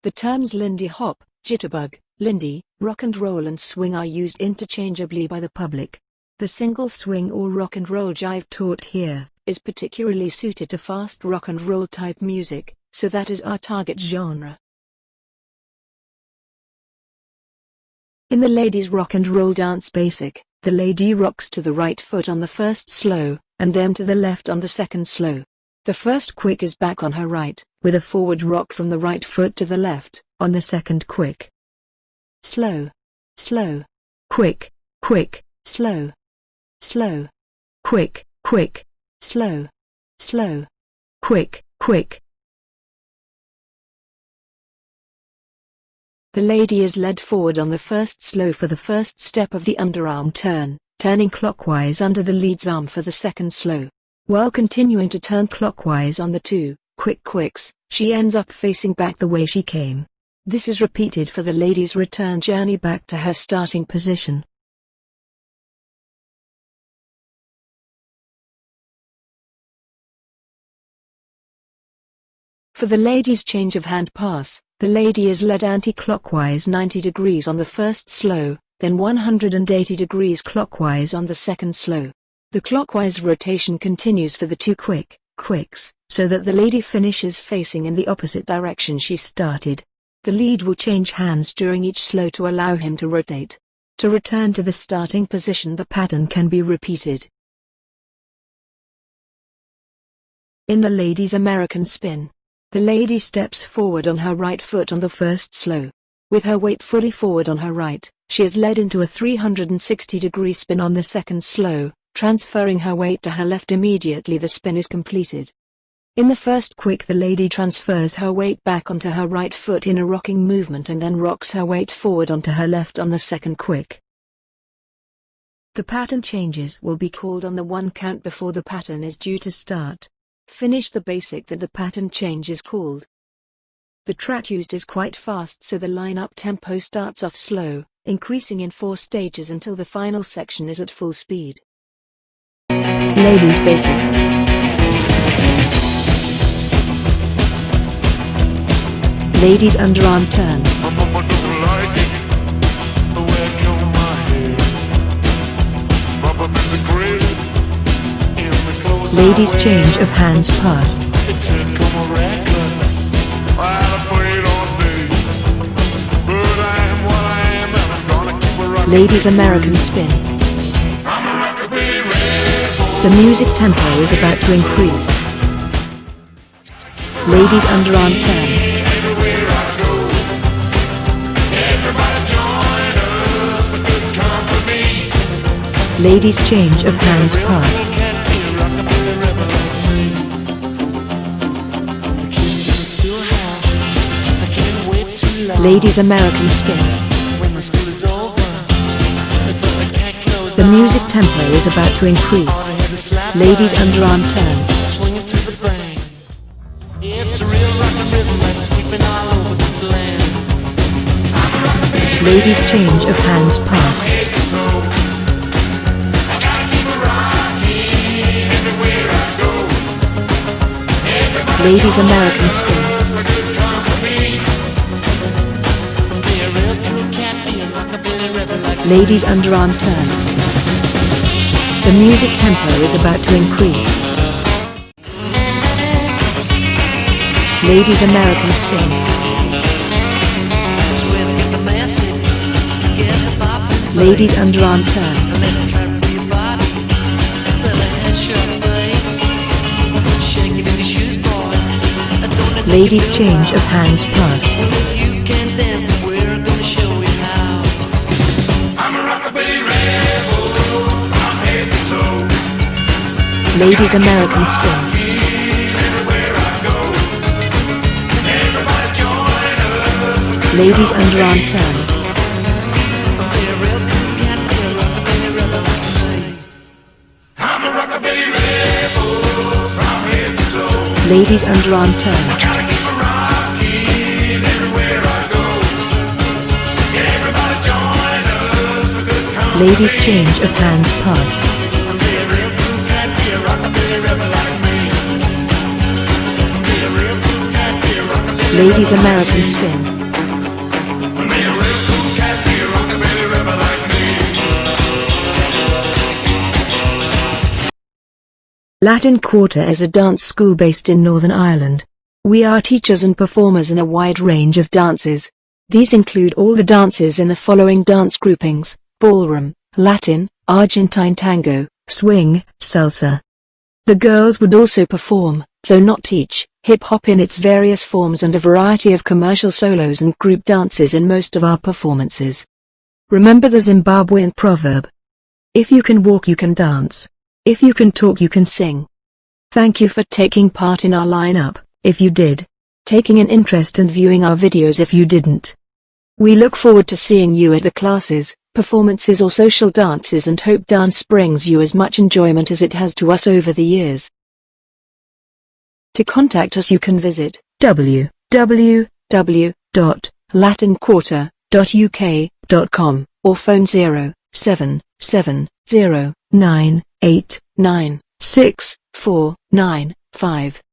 The terms Lindy Hop, Jitterbug, Lindy, Rock and Roll and Swing are used interchangeably by the public. The single swing or rock and roll jive taught here is particularly suited to fast rock and roll type music, so that is our target genre. In the ladies' rock and roll dance basic, the lady rocks to the right foot on the first slow, and then to the left on the second slow. The first quick is back on her right, with a forward rock from the right foot to the left, on the second quick. Slow, slow, quick, quick, slow, slow, quick, quick, slow, slow, quick, quick. The lady is led forward on the first slow for the first step of the underarm turn, turning clockwise under the lead's arm for the second slow. While continuing to turn clockwise on the two quick quicks, she ends up facing back the way she came. This is repeated for the lady's return journey back to her starting position. For the lady's change of hand pass, the lady is led anti-clockwise 90 degrees on the first slow, then 180 degrees clockwise on the second slow. The clockwise rotation continues for the two quick quicks, so that the lady finishes facing in the opposite direction she started. The lead will change hands during each slow to allow him to rotate. To return to the starting position, the pattern can be repeated. In the lady's American spin, the lady steps forward on her right foot on the first slow. With her weight fully forward on her right, she is led into a 360-degree spin on the second slow, transferring her weight to her left immediately the spin is completed. In the first quick, the lady transfers her weight back onto her right foot in a rocking movement and then rocks her weight forward onto her left on the second quick. The pattern changes will be called on the one count before the pattern is due to start. Finish the basic that the pattern change is called. The track used is quite fast, so the line-up tempo starts off slow, increasing in 4 stages until the final section is at full speed. Ladies basic. Ladies underarm turn. Ladies change of hands pass. Ladies American spin. The music tempo is about to increase. Ladies underarm turn. Ladies change of hands pass. Ladies American spin. The music tempo is about to increase. Ladies underarm turn. Ladies change of hands pass. Ladies American spin. Ladies underarm turn. The music tempo is about to increase. Ladies American spin. Ladies underarm turn. Ladies change of hands pass. Ladies American spin. Ladies underarm turn. Ladies underarm turn. Ladies change of hands pass. Ladies American spin. Latin Quarter is a dance school based in Northern Ireland. We are teachers and performers in a wide range of dances. These include all the dances in the following dance groupings: ballroom, Latin, Argentine tango, swing, salsa. The girls would also perform, though not teach, hip-hop in its various forms and a variety of commercial solos and group dances in most of our performances. Remember the Zimbabwean proverb: if you can walk you can dance. If you can talk you can sing. Thank you for taking part in our lineup, if you did. Taking an interest and viewing our videos if you didn't. We look forward to seeing you at the classes, performances or social dances and hope dance brings you as much enjoyment as it has to us over the years. To contact us you can visit www.latinquarter.uk.com or phone 0770989964995.